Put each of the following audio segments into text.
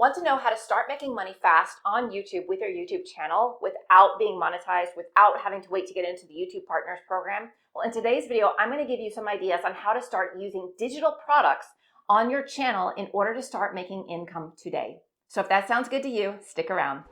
Want to know how to start making money fast on YouTube with your YouTube channel without being monetized, without having to wait to get into the YouTube Partners program? Well, in today's video, I'm going to give you some ideas on how to start using digital products on your channel in order to start making income today. So if that sounds good to you, stick around.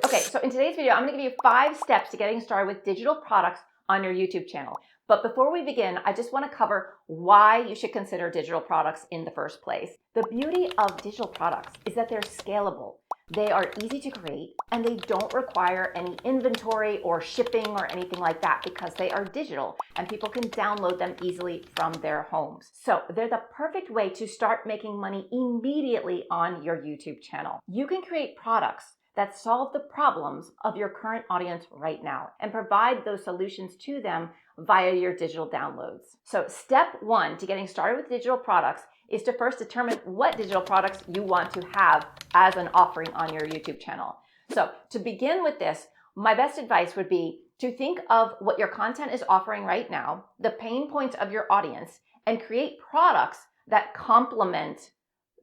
Okay, so in today's video, I'm going to give you 5 steps to getting started with digital products on your YouTube channel. But before we begin, I just want to cover why you should consider digital products in the first place. The beauty of digital products is that they're scalable. They are easy to create and they don't require any inventory or shipping or anything like that because they are digital and people can download them easily from their homes. So they're the perfect way to start making money immediately on your YouTube channel. You can create products that solve the problems of your current audience right now and provide those solutions to them via your digital downloads. So step 1 to getting started with digital products is to first determine what digital products you want to have as an offering on your YouTube channel. So to begin with this, my best advice would be to think of what your content is offering right now, the pain points of your audience, and create products that complement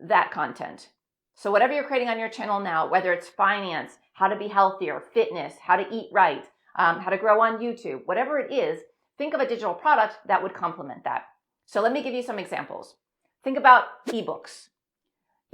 that content. So whatever you're creating on your channel now, whether it's finance, how to be healthier, fitness, how to eat right, how to grow on YouTube, whatever it is, think of a digital product that would complement that. So let me give you some examples. Think about ebooks.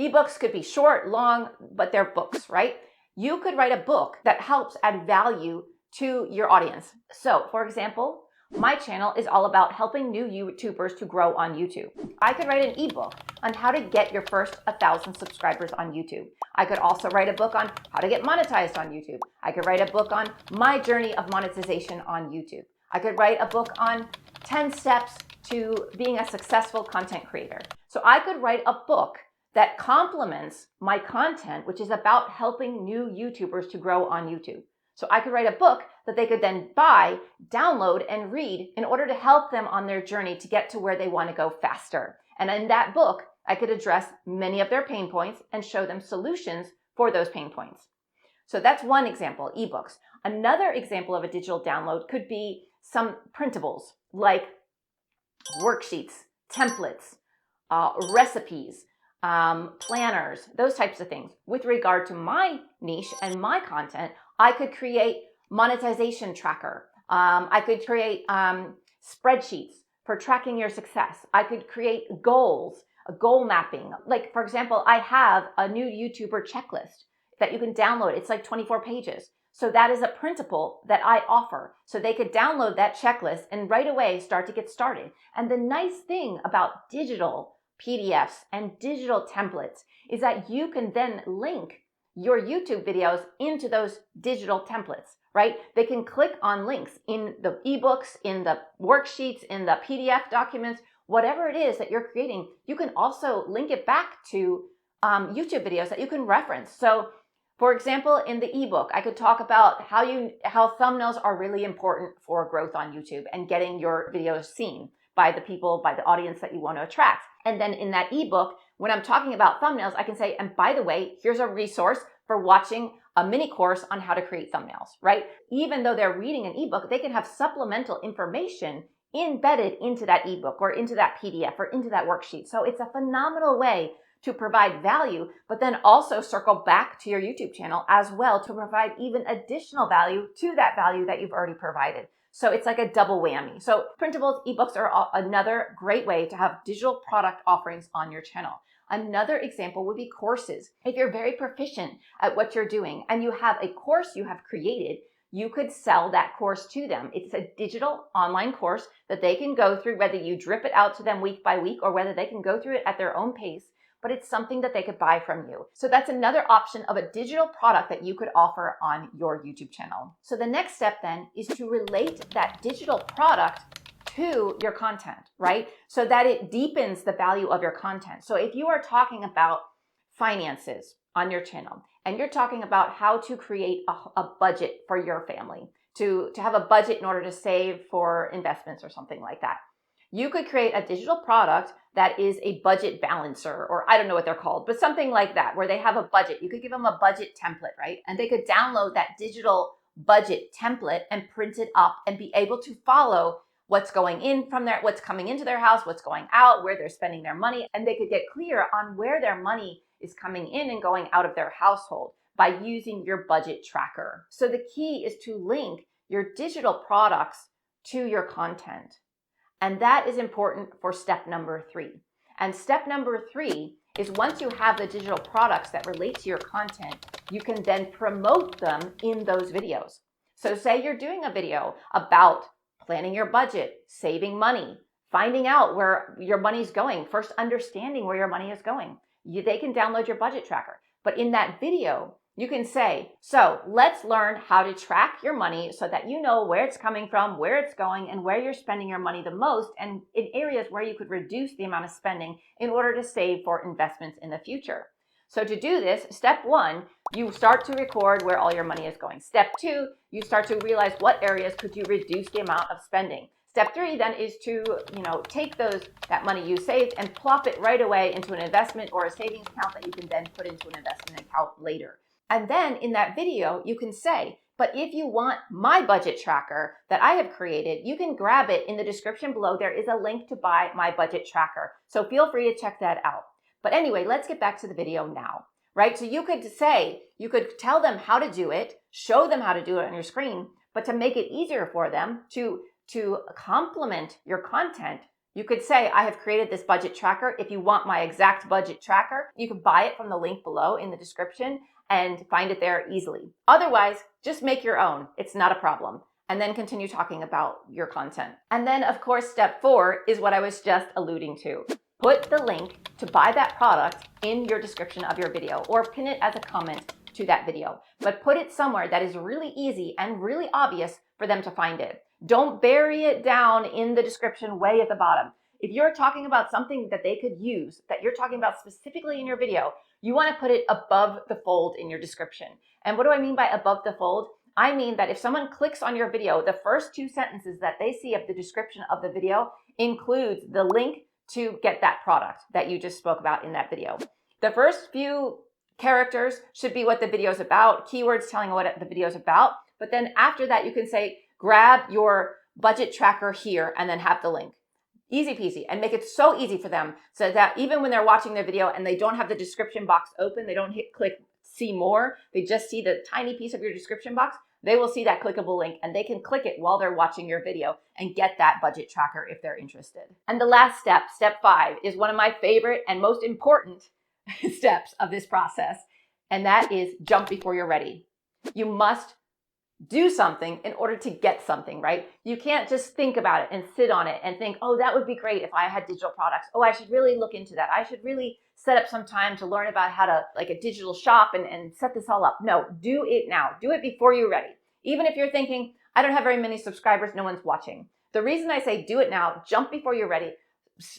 Ebooks could be short, long, but they're books, right? You could write a book that helps add value to your audience. So for example, my channel is all about helping new YouTubers to grow on YouTube. I could write an ebook on how to get your first 1,000 subscribers on YouTube. I could also write a book on how to get monetized on YouTube. I could write a book on my journey of monetization on YouTube. I could write a book on 10 steps to being a successful content creator. So I could write a book that complements my content, which is about helping new YouTubers to grow on YouTube. So I could write a book that they could then buy, download, and read in order to help them on their journey to get to where they want to go faster. And in that book, I could address many of their pain points and show them solutions for those pain points. So that's one example, ebooks. Another example of a digital download could be some printables like worksheets, templates, recipes, planners, those types of things. With regard to my niche and my content, I could create monetization tracker. I could create spreadsheets for tracking your success. I could create goals, goal mapping. Like, for example, I have a new YouTuber checklist that you can download. It's like 24 pages. So that is a printable that I offer. So they could download that checklist and right away start to get started. And the nice thing about digital PDFs and digital templates is that you can then link your YouTube videos into those digital templates, right? They can click on links in the ebooks, in the worksheets, in the PDF documents, whatever it is that you're creating. You can also link it back to YouTube videos that you can reference. So for example, in the ebook, I could talk about how thumbnails are really important for growth on YouTube and getting your videos seen by the people, by the audience that you want to attract. And then in that ebook, when I'm talking about thumbnails, I can say, and by the way, here's a resource for watching a mini course on how to create thumbnails, right? Even though they're reading an ebook, they can have supplemental information embedded into that ebook or into that PDF or into that worksheet. So it's a phenomenal way to provide value, but then also circle back to your YouTube channel as well to provide even additional value to that value that you've already provided. So it's like a double whammy. So printables, ebooks are another great way to have digital product offerings on your channel. Another example would be courses. If you're very proficient at what you're doing and you have a course you have created, you could sell that course to them. It's a digital online course that they can go through, whether you drip it out to them week by week or whether they can go through it at their own pace, but it's something that they could buy from you. So that's another option of a digital product that you could offer on your YouTube channel. So the next step then is to relate that digital product to your content, right? So that it deepens the value of your content. So if you are talking about finances on your channel and you're talking about how to create a budget for your family, to have a budget in order to save for investments or something like that, you could create a digital product that is a budget balancer, or I don't know what they're called, but something like that, where they have a budget. You could give them a budget template, right? And they could download that digital budget template and print it up and be able to follow what's going in from there, what's coming into their house, what's going out, where they're spending their money, and they could get clear on where their money is coming in and going out of their household by using your budget tracker. So the key is to link your digital products to your content. And that is important for step number 3. And step number 3 is once you have the digital products that relate to your content, you can then promote them in those videos. So say you're doing a video about planning your budget, saving money, finding out where your money's going, first understanding where your money is going. They can download your budget tracker. But in that video, you can say, so let's learn how to track your money so that you know where it's coming from, where it's going, and where you're spending your money the most, and in areas where you could reduce the amount of spending in order to save for investments in the future. So to do this, step 1, you start to record where all your money is going. Step 2, you start to realize what areas could you reduce the amount of spending. Step 3 then is to, take that money you saved and plop it right away into an investment or a savings account that you can then put into an investment account later. And then in that video, you can say, but if you want my budget tracker that I have created, you can grab it in the description below. There is a link to buy my budget tracker. So feel free to check that out. But anyway, let's get back to the video now, right? So you could tell them how to do it, show them how to do it on your screen, but to make it easier for them to complement your content, you could say, I have created this budget tracker. If you want my exact budget tracker, you can buy it from the link below in the description and find it there easily. Otherwise, just make your own. It's not a problem. And then continue talking about your content. And then, of course, step 4 is what I was just alluding to. Put the link to buy that product in your description of your video or pin it as a comment to that video. But put it somewhere that is really easy and really obvious for them to find it. Don't bury it down in the description way at the bottom. If you're talking about something that they could use, that you're talking about specifically in your video, you want to put it above the fold in your description. And what do I mean by above the fold? I mean that if someone clicks on your video, the first 2 sentences that they see of the description of the video includes the link to get that product that you just spoke about in that video. The first few characters should be what the video is about, keywords telling what the video is about. But then after that, you can say, grab your budget tracker here and then have the link. Easy peasy, and make it so easy for them so that even when they're watching their video and they don't have the description box open, they don't click see more, they just see the tiny piece of your description box, they will see that clickable link and they can click it while they're watching your video and get that budget tracker if they're interested. And the last step, step 5, is one of my favorite and most important steps of this process, and that is jump before you're ready. You must do something in order to get something, right? You can't just think about it and sit on it and think, oh, that would be great if I had digital products. Oh, I should really look into that. I should really set up some time to learn about how to like a digital shop and set this all up. No, do it now. Do it before you're ready. Even if you're thinking, I don't have very many subscribers, no one's watching. The reason I say do it now, jump before you're ready,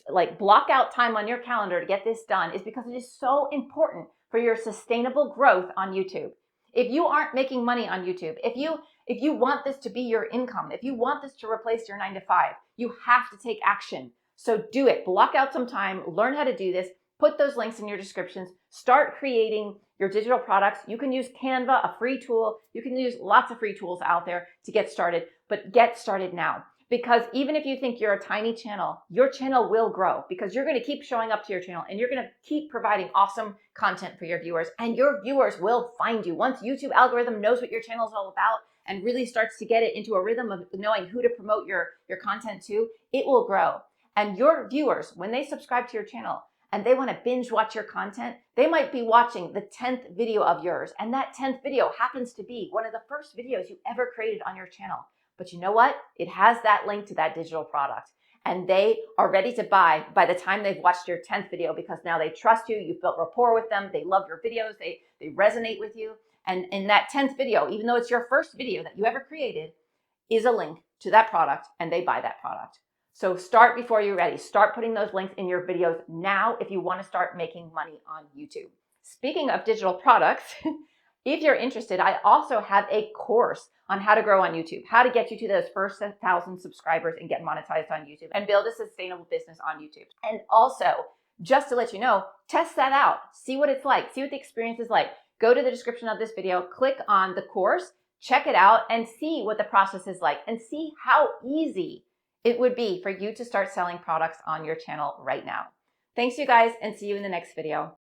like block out time on your calendar to get this done is because it is so important for your sustainable growth on YouTube. If you aren't making money on YouTube, if you want this to be your income, if you want this to replace your 9-to-5, you have to take action. So do it. Block out some time, learn how to do this, put those links in your descriptions, start creating your digital products. You can use Canva, a free tool. You can use lots of free tools out there to get started, but get started now. Because even if you think you're a tiny channel, your channel will grow because you're going to keep showing up to your channel and you're going to keep providing awesome content for your viewers, and your viewers will find you. Once YouTube algorithm knows what your channel is all about and really starts to get it into a rhythm of knowing who to promote your content to, it will grow. And your viewers, when they subscribe to your channel and they want to binge watch your content, they might be watching the 10th video of yours. And that 10th video happens to be one of the first videos you ever created on your channel. But you know what? It has that link to that digital product. And they are ready to buy by the time they've watched your 10th video because now they trust you, you've built rapport with them, they love your videos, they resonate with you. And in that 10th video, even though it's your first video that you ever created, is a link to that product and they buy that product. So start before you're ready. Start putting those links in your videos now if you want to start making money on YouTube. Speaking of digital products, if you're interested, I also have a course on how to grow on YouTube, how to get you to those first 1,000 subscribers and get monetized on YouTube and build a sustainable business on YouTube. And also, just to let you know, test that out. See what it's like. See what the experience is like. Go to the description of this video, click on the course, check it out, and see what the process is like and see how easy it would be for you to start selling products on your channel right now. Thanks, you guys, and see you in the next video.